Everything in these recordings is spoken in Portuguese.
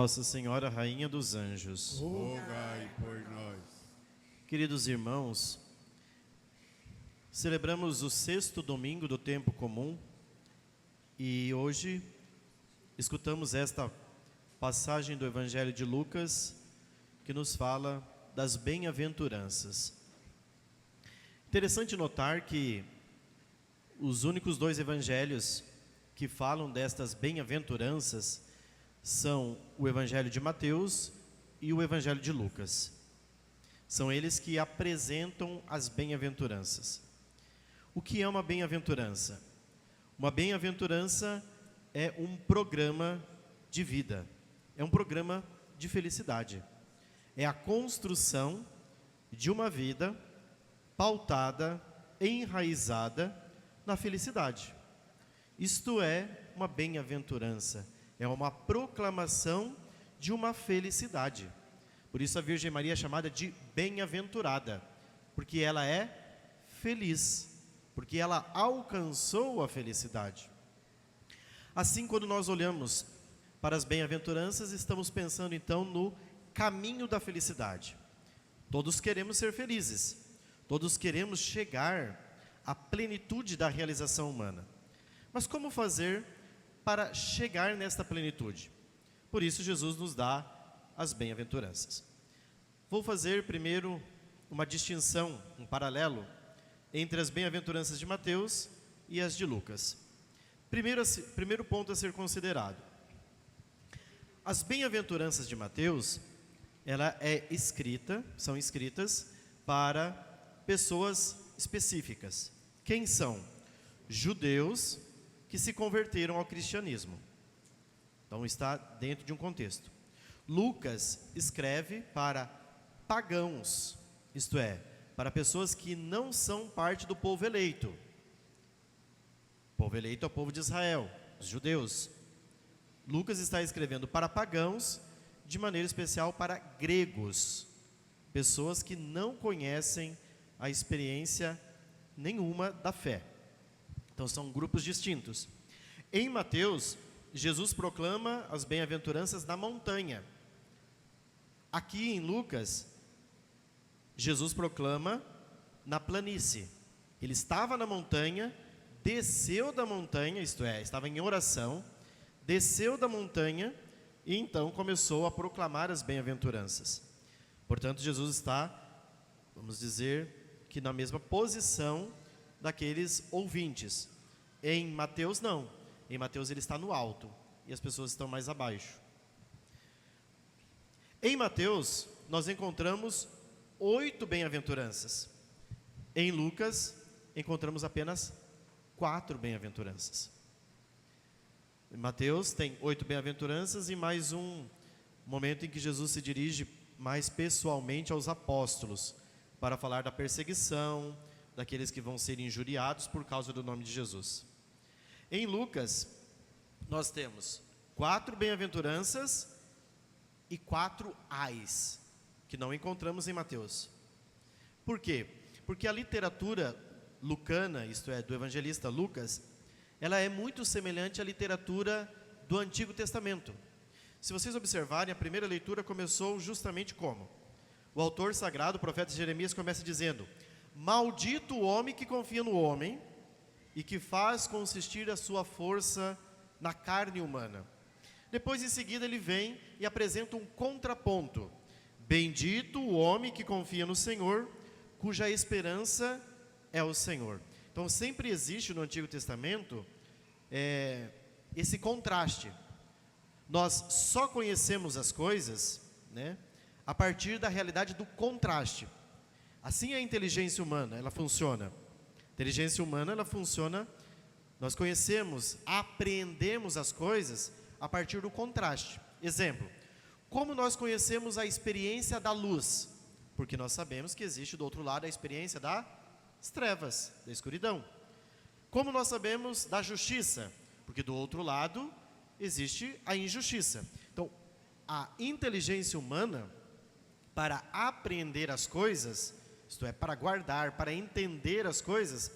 Nossa Senhora, Rainha dos Anjos, rogai por nós. queridos irmãos, celebramos o 6º domingo do tempo comum e hoje escutamos esta passagem do Evangelho de Lucas que nos fala das bem-aventuranças. Interessante notar que os únicos 2 evangelhos que falam destas bem-aventuranças são o Evangelho de Mateus e o Evangelho de Lucas. São eles que apresentam as bem-aventuranças. O que é uma bem-aventurança? Uma bem-aventurança é um programa de vida, é um programa de felicidade. É a construção de uma vida pautada, enraizada na felicidade. Isto é uma bem-aventurança. É uma proclamação de uma felicidade. Por isso a Virgem Maria é chamada de bem-aventurada, porque ela é feliz, porque ela alcançou a felicidade. Assim, quando nós olhamos para as bem-aventuranças, estamos pensando então no caminho da felicidade. Todos queremos ser felizes, todos queremos chegar à plenitude da realização humana. Mas como fazer para chegar nesta plenitude? Por isso Jesus nos dá as bem-aventuranças. Vou fazer primeiro uma distinção, um paralelo entre as bem-aventuranças de Mateus e as de Lucas. Primeiro ponto a ser considerado: as bem-aventuranças de Mateus, são escritas para pessoas específicas. Quem são? Judeus que se converteram ao cristianismo. Então está dentro de um contexto. Lucas escreve para pagãos, isto é, para pessoas que não são parte do povo eleito. O povo eleito é o povo de Israel, os judeus. Lucas está escrevendo para pagãos, de maneira especial para gregos, pessoas que não conhecem a experiência nenhuma da fé. Então são grupos distintos. Em Mateus, Jesus proclama as bem-aventuranças na montanha. Aqui em Lucas, Jesus proclama na planície. Ele estava na montanha, desceu da montanha, isto é, estava em oração, desceu da montanha e então começou a proclamar as bem-aventuranças. Portanto, Jesus está, vamos dizer, que na mesma posição daqueles ouvintes. Em Mateus não, em Mateus ele está no alto e as pessoas estão mais abaixo. Em Mateus nós encontramos 8 bem-aventuranças. Em Lucas encontramos apenas 4 bem-aventuranças. Em Mateus tem 8 bem-aventuranças e mais um momento em que Jesus se dirige mais pessoalmente aos apóstolos para falar da perseguição, daqueles que vão ser injuriados por causa do nome de Jesus. Em Lucas, nós temos 4 bem-aventuranças e 4 ais, que não encontramos em Mateus. Por quê? Porque a literatura lucana, isto é, do evangelista Lucas, ela é muito semelhante à literatura do Antigo Testamento. Se vocês observarem, a primeira leitura começou justamente como? O autor sagrado, o profeta Jeremias, começa dizendo: maldito o homem que confia no homem e que faz consistir a sua força na carne humana. Depois, em seguida, ele vem e apresenta um contraponto: bendito o homem que confia no Senhor, cuja esperança é o Senhor. Então, sempre existe no Antigo Testamento esse contraste. Nós só conhecemos as coisas, né, a partir da realidade do contraste. Assim a inteligência humana, ela funciona. A inteligência humana, ela funciona, nós conhecemos, apreendemos as coisas a partir do contraste. Exemplo, como nós conhecemos a experiência da luz? Porque nós sabemos que existe do outro lado a experiência das trevas, da escuridão. Como nós sabemos da justiça? Porque do outro lado existe a injustiça. Então, a inteligência humana, para apreender as coisas, isto é, para guardar, para entender as coisas,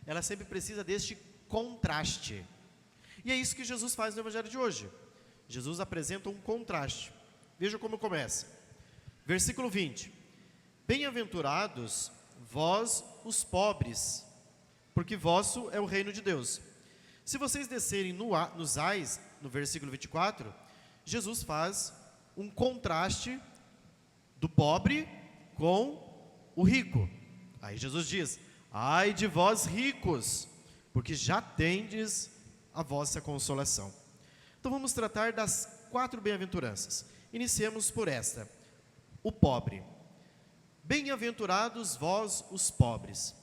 ela sempre precisa deste contraste. E é isso que Jesus faz no Evangelho de hoje. Jesus apresenta um contraste. Veja como começa. Versículo 20. Bem-aventurados vós os pobres, porque vosso é o reino de Deus. Se vocês descerem nos ais, no versículo 24, Jesus faz um contraste do pobre com o rico. Aí Jesus diz: ai de vós ricos, porque já tendes a vossa consolação. Então vamos tratar das 4 bem-aventuranças. Iniciemos por esta: o pobre. Bem-aventurados vós os pobres.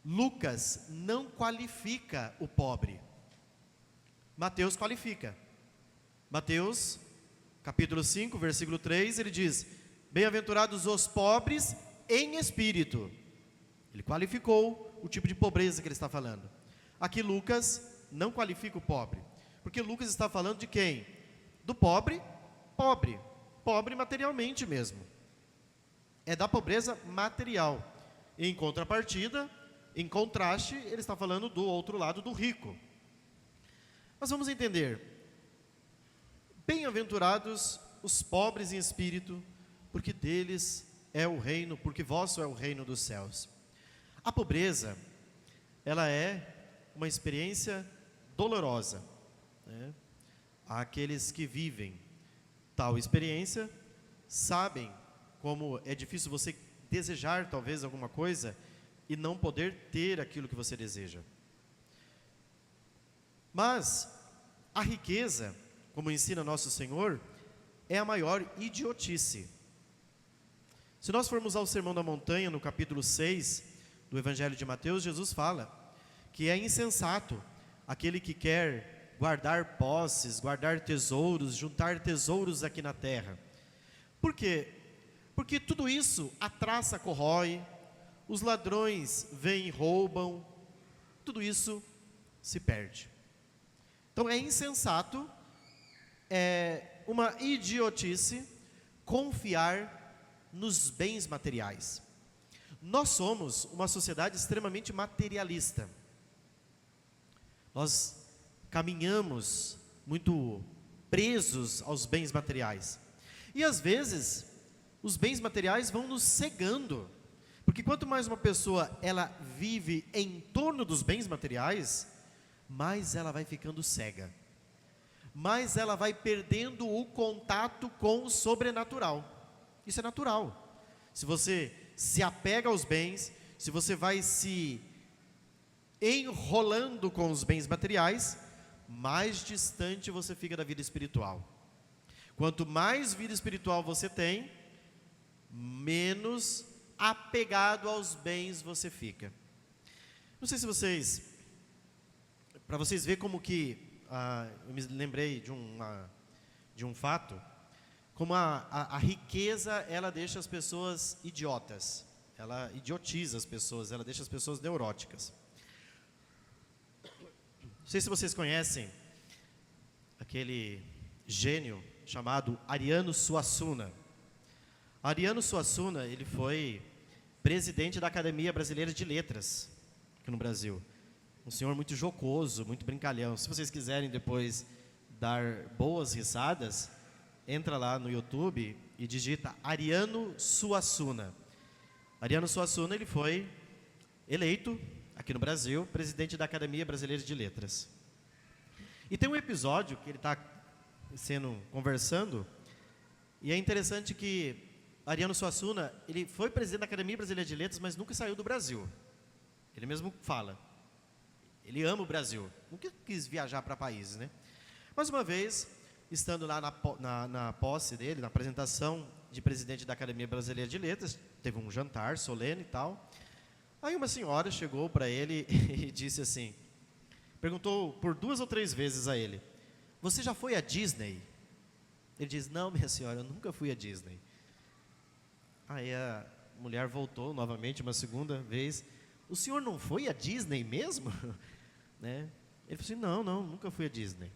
Lucas não qualifica o pobre. Mateus qualifica. Mateus, capítulo 5, versículo 3, ele diz: bem-aventurados os pobres em espírito. Ele qualificou o tipo de pobreza que ele está falando. Aqui Lucas não qualifica o pobre, porque Lucas está falando de quem? Do pobre, pobre materialmente mesmo. É da pobreza material. Em contrapartida, em contraste, ele está falando do outro lado, do rico. Mas vamos entender: bem-aventurados os pobres em espírito, porque deles é o reino, porque vosso é o reino dos céus. A pobreza, ela é uma experiência dolorosa, né? Aqueles que vivem tal experiência sabem como é difícil você desejar talvez alguma coisa e não poder ter aquilo que você deseja. Mas a riqueza, como ensina nosso Senhor, é a maior idiotice. Se nós formos ao Sermão da Montanha, no capítulo 6 do Evangelho de Mateus, Jesus fala que é insensato aquele que quer guardar posses, guardar tesouros, juntar tesouros aqui na terra. Por quê? Porque tudo isso a traça corrói, os ladrões vêm e roubam, tudo isso se perde. Então é insensato, é uma idiotice confiar nos bens materiais. Nós somos uma sociedade extremamente materialista. Nós caminhamos muito presos aos bens materiais. E às vezes, os bens materiais vão nos cegando. Porque quanto mais uma pessoa ela vive em torno dos bens materiais, mais ela vai ficando cega. Mais ela vai perdendo o contato com o sobrenatural. Isso é natural. Se você se apega aos bens, se você vai se enrolando com os bens materiais, mais distante você fica da vida espiritual. Quanto mais vida espiritual você tem, menos apegado aos bens você fica. Não sei se vocês, para vocês verem como que, eu me lembrei de um fato, como a riqueza, ela deixa as pessoas idiotas, ela idiotiza as pessoas, ela deixa as pessoas neuróticas. Não sei se vocês conhecem aquele gênio chamado Ariano Suassuna. Ariano Suassuna, ele foi presidente da Academia Brasileira de Letras, aqui no Brasil. Um senhor muito jocoso, muito brincalhão. Se vocês quiserem depois dar boas risadas, entra lá no YouTube e digita Ariano Suassuna. Ariano Suassuna, ele foi eleito aqui no Brasil, presidente da Academia Brasileira de Letras. E tem um episódio que ele está conversando, e é interessante que Ariano Suassuna, ele foi presidente da Academia Brasileira de Letras, mas nunca saiu do Brasil. Ele mesmo fala. Ele ama o Brasil. Nunca quis viajar para países, né? Mais uma vez, estando lá na posse dele, na apresentação de presidente da Academia Brasileira de Letras, teve um jantar solene e tal. Aí uma senhora chegou para ele e disse assim, perguntou por 2 ou 3 vezes a ele: você já foi à Disney? Ele diz: não, minha senhora, eu nunca fui à Disney. Aí a mulher voltou novamente uma segunda vez: o senhor não foi à Disney mesmo? Né? Ele falou assim: não, nunca fui à Disney.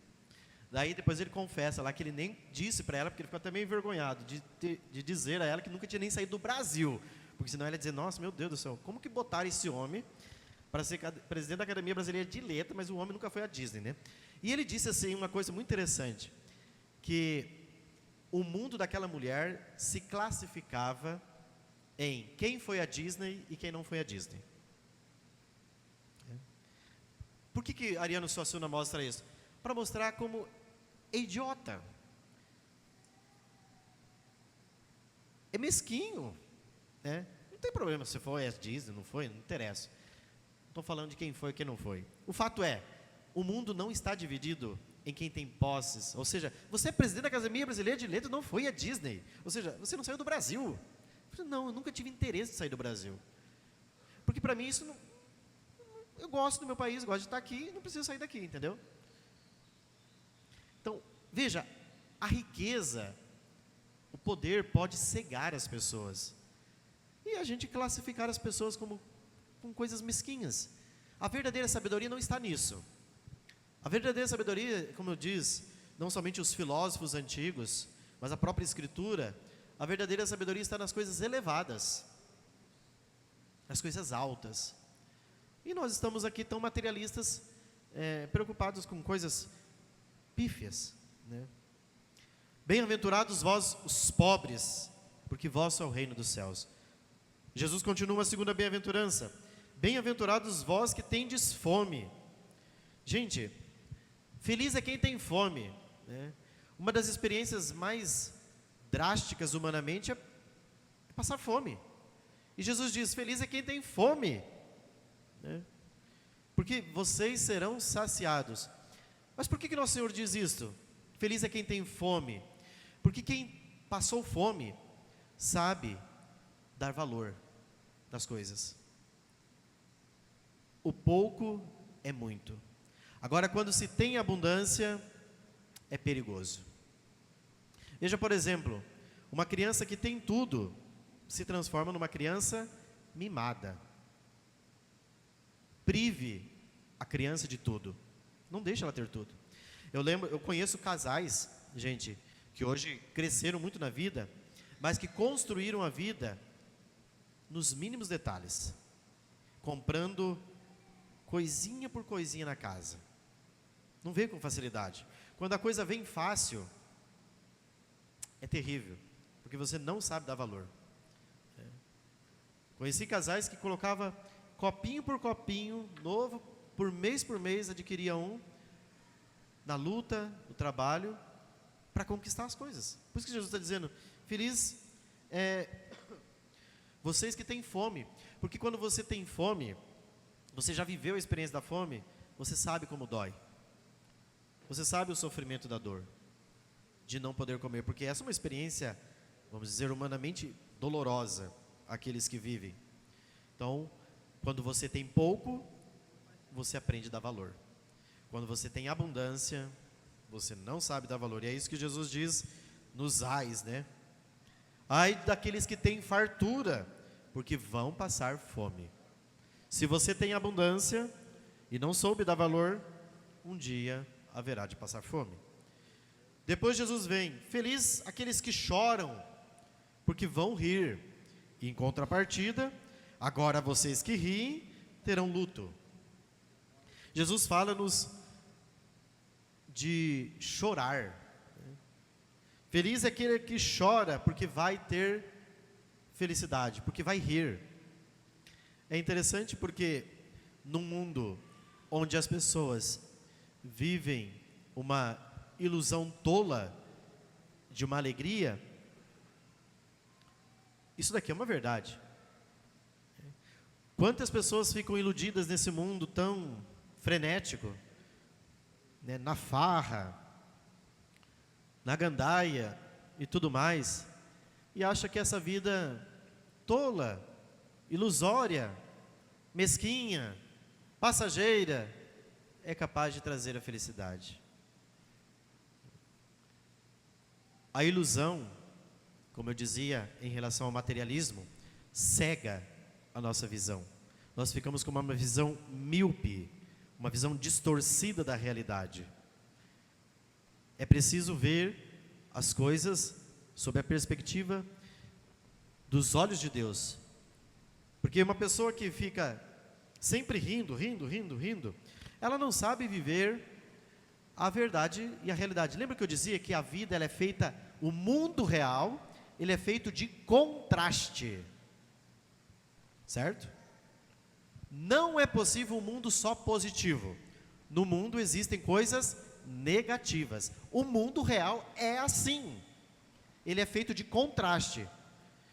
Daí depois ele confessa lá que ele nem disse para ela, porque ele ficou até meio envergonhado de dizer a ela que nunca tinha nem saído do Brasil, porque senão ela ia dizer: nossa, meu Deus do céu, como que botaram esse homem para ser presidente da Academia Brasileira de Letras, mas o homem nunca foi à Disney, né? E ele disse assim uma coisa muito interessante, que o mundo daquela mulher se classificava em quem foi a Disney e quem não foi a Disney. Por que Ariano Suassuna mostra isso? Para mostrar como é idiota. É mesquinho, né? Não tem problema se foi a Disney, não foi, não interessa. Estou falando de quem foi e quem não foi. O fato é, o mundo não está dividido em quem tem posses. Ou seja, você é presidente da Academia Brasileira de Letras, não foi a Disney. Ou seja, você não saiu do Brasil. Não, eu nunca tive interesse em sair do Brasil. Porque para mim isso não... Eu gosto do meu país, gosto de estar aqui, não preciso sair daqui, entendeu? Então, veja, a riqueza, o poder pode cegar as pessoas. E a gente classificar as pessoas como com coisas mesquinhas. A verdadeira sabedoria não está nisso. A verdadeira sabedoria, como eu disse, não somente os filósofos antigos, mas a própria Escritura, a verdadeira sabedoria está nas coisas elevadas, nas coisas altas. E nós estamos aqui tão materialistas, preocupados com coisas pífias, né? Bem-aventurados vós, os pobres, porque vosso é o reino dos céus. Jesus continua a segunda bem-aventurança. Bem-aventurados vós que tendes fome. Gente, feliz é quem tem fome, né? Uma das experiências mais drásticas humanamente é passar fome. E Jesus diz, feliz é quem tem fome, né? Porque vocês serão saciados. Mas por que nosso Senhor diz isto? Feliz é quem tem fome. Porque quem passou fome sabe dar valor das coisas. O pouco é muito. Agora, quando se tem abundância, é perigoso. Veja, por exemplo, uma criança que tem tudo se transforma numa criança mimada. Prive a criança de tudo. Não deixe ela ter tudo. Eu conheço casais, gente, que hoje cresceram muito na vida, mas que construíram a vida nos mínimos detalhes, comprando coisinha por coisinha na casa. Não veio com facilidade. Quando a coisa vem fácil, é terrível, porque você não sabe dar valor. Conheci casais que colocavam copinho por copinho, novo, por mês, adquiria um, na luta, no trabalho, para conquistar as coisas. Por isso que Jesus está dizendo, feliz vocês que têm fome, porque quando você tem fome, você já viveu a experiência da fome, você sabe como dói. Você sabe o sofrimento da dor, de não poder comer, porque essa é uma experiência, vamos dizer, humanamente dolorosa, aqueles que vivem. Então, quando você tem pouco, você aprende a dar valor. Quando você tem abundância, você não sabe dar valor. E é isso que Jesus diz nos ais, né? Ai daqueles que têm fartura, porque vão passar fome. Se você tem abundância e não soube dar valor, um dia haverá de passar fome. Depois Jesus vem, feliz aqueles que choram, porque vão rir. E em contrapartida, agora vocês que riem, terão luto. Jesus fala-nos de chorar. Feliz é aquele que chora, porque vai ter felicidade, porque vai rir. É interessante porque num mundo onde as pessoas vivem uma ilusão tola de uma alegria, isso daqui é uma verdade. Quantas pessoas ficam iludidas nesse mundo tão frenético, né, na farra, na gandaia e tudo mais, e acha que essa vida tola, ilusória, mesquinha, passageira, é capaz de trazer a felicidade. A ilusão, como eu dizia em relação ao materialismo, cega a nossa visão. Nós ficamos com uma visão míope, uma visão distorcida da realidade. É preciso ver as coisas sob a perspectiva dos olhos de Deus. Porque uma pessoa que fica sempre rindo, ela não sabe viver a verdade e a realidade. Lembra que eu dizia que a vida ela é feita, o mundo real, ele é feito de contraste. Certo? Não é possível um mundo só positivo. No mundo existem coisas negativas. O mundo real é assim. Ele é feito de contraste.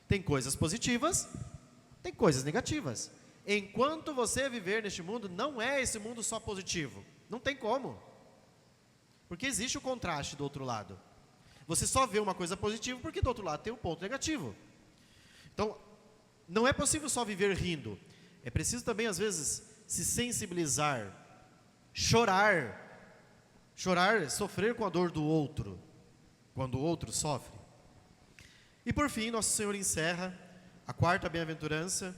Tem coisas positivas, tem coisas negativas. Enquanto você viver neste mundo, não é esse mundo só positivo. Não tem como. Porque existe o contraste do outro lado. Você só vê uma coisa positiva porque do outro lado tem um ponto negativo. Então, não é possível só viver rindo. É preciso também, às vezes, se sensibilizar, chorar, sofrer com a dor do outro, quando o outro sofre. E por fim, Nosso Senhor encerra a quarta bem-aventurança: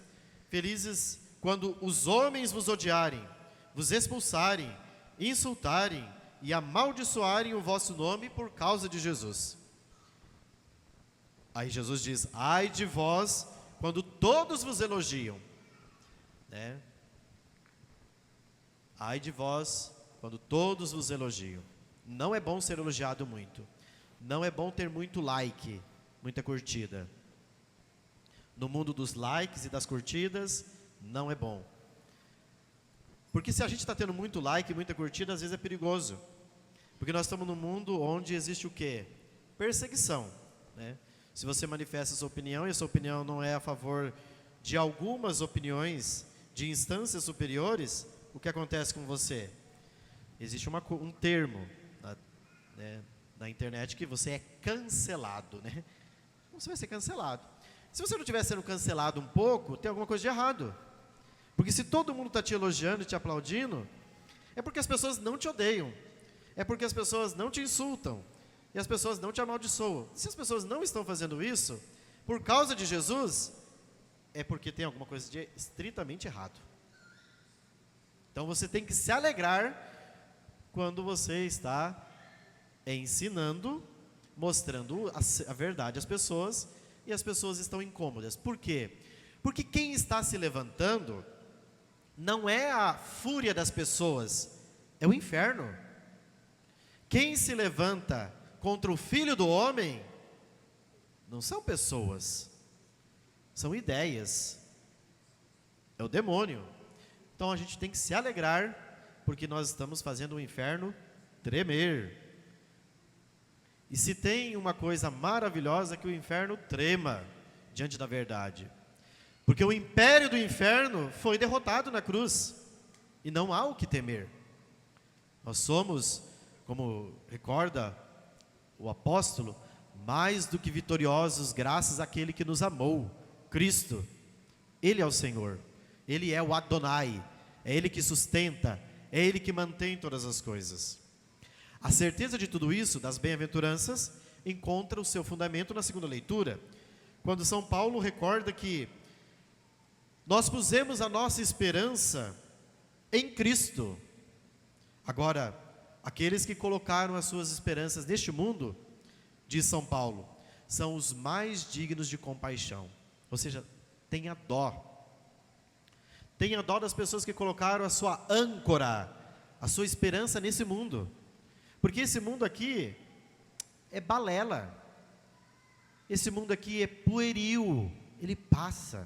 felizes quando os homens vos odiarem, vos expulsarem, insultarem e amaldiçoarem o vosso nome por causa de Jesus. Aí Jesus diz: ai de vós quando todos vos elogiam, né? Ai de vós quando todos vos elogiam. Não é bom ser elogiado muito. Não é bom ter muito like, muita curtida. No mundo dos likes e das curtidas, não é bom. Porque se a gente está tendo muito like e muita curtida, às vezes é perigoso. Porque nós estamos num mundo onde existe o quê? Perseguição, né? Se você manifesta a sua opinião e a sua opinião não é a favor de algumas opiniões de instâncias superiores, o que acontece com você? Existe um termo na internet que você é cancelado, né? Você vai ser cancelado. Se você não estiver sendo cancelado um pouco, tem alguma coisa de errado. Porque se todo mundo está te elogiando e te aplaudindo, é porque as pessoas não te odeiam. É porque as pessoas não te insultam. E as pessoas não te amaldiçoam. Se as pessoas não estão fazendo isso, por causa de Jesus, é porque tem alguma coisa de estritamente errado. Então você tem que se alegrar quando você está ensinando, mostrando a verdade às pessoas, e as pessoas estão incômodas. Por quê? Porque quem está se levantando não é a fúria das pessoas, é o inferno. Quem se levanta contra o Filho do Homem não são pessoas, são ideias, é o demônio. Então a gente tem que se alegrar, porque nós estamos fazendo o inferno tremer. E se tem uma coisa maravilhosa, que o inferno trema diante da verdade. Porque o império do inferno foi derrotado na cruz, e não há o que temer. Nós somos, como recorda o apóstolo, mais do que vitoriosos graças àquele que nos amou, Cristo. Ele é o Senhor, Ele é o Adonai, é Ele que sustenta, é Ele que mantém todas as coisas. A certeza de tudo isso, das bem-aventuranças, encontra o seu fundamento na segunda leitura, quando São Paulo recorda que nós pusemos a nossa esperança em Cristo. Agora, aqueles que colocaram as suas esperanças neste mundo, diz São Paulo, são os mais dignos de compaixão. Ou seja, tenha dó. Tenha dó das pessoas que colocaram a sua âncora, a sua esperança nesse mundo. Porque esse mundo aqui é balela. Esse mundo aqui é pueril, ele passa.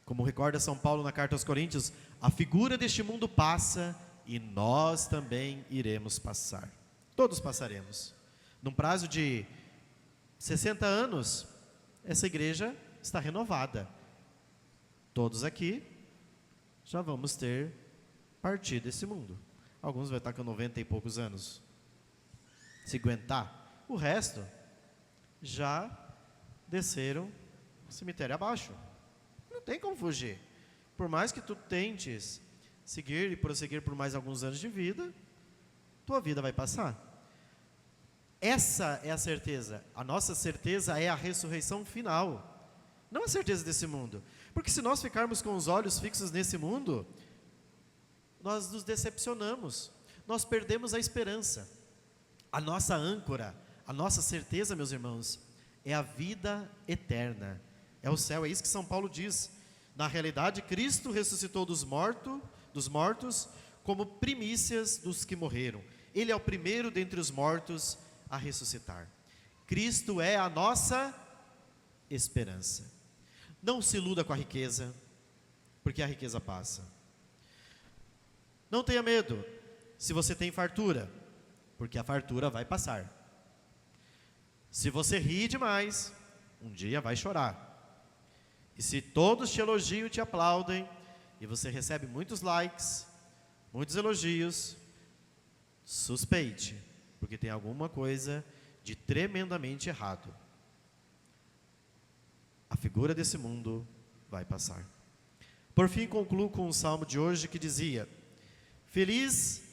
Como recorda São Paulo na carta aos Coríntios, a figura deste mundo passa e nós também iremos passar. Todos passaremos. Num prazo de 60 anos, essa igreja está renovada. Todos aqui já vamos ter partido desse mundo. Alguns vão estar com 90 e poucos anos, se aguentar. O resto já desceram o cemitério abaixo. Não tem como fugir. Por mais que tu tentes seguir e prosseguir por mais alguns anos de vida, tua vida vai passar. Essa é a certeza. A nossa certeza é a ressurreição final, não a certeza desse mundo. Porque se nós ficarmos com os olhos fixos nesse mundo, nós nos decepcionamos, nós perdemos a esperança. A nossa âncora, a nossa certeza, meus irmãos, é a vida eterna, é o céu. É isso que São Paulo diz. Na realidade, Cristo ressuscitou dos mortos, como primícias dos que morreram. Ele é o primeiro dentre os mortos a ressuscitar. Cristo é a nossa esperança. Não se iluda com a riqueza, porque a riqueza passa. Não tenha medo se você tem fartura, porque a fartura vai passar. Se você ri demais, um dia vai chorar. E se todos te elogiam e te aplaudem, e você recebe muitos likes, muitos elogios, suspeite, porque tem alguma coisa de tremendamente errado. A figura desse mundo vai passar. Por fim, concluo com o salmo de hoje que dizia: feliz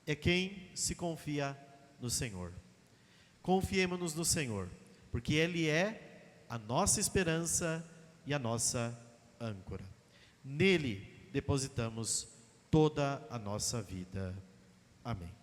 é quem se confia no Senhor. Confiemo-nos no Senhor, porque Ele é a nossa esperança e a nossa âncora. Nele depositamos toda a nossa vida. Amém.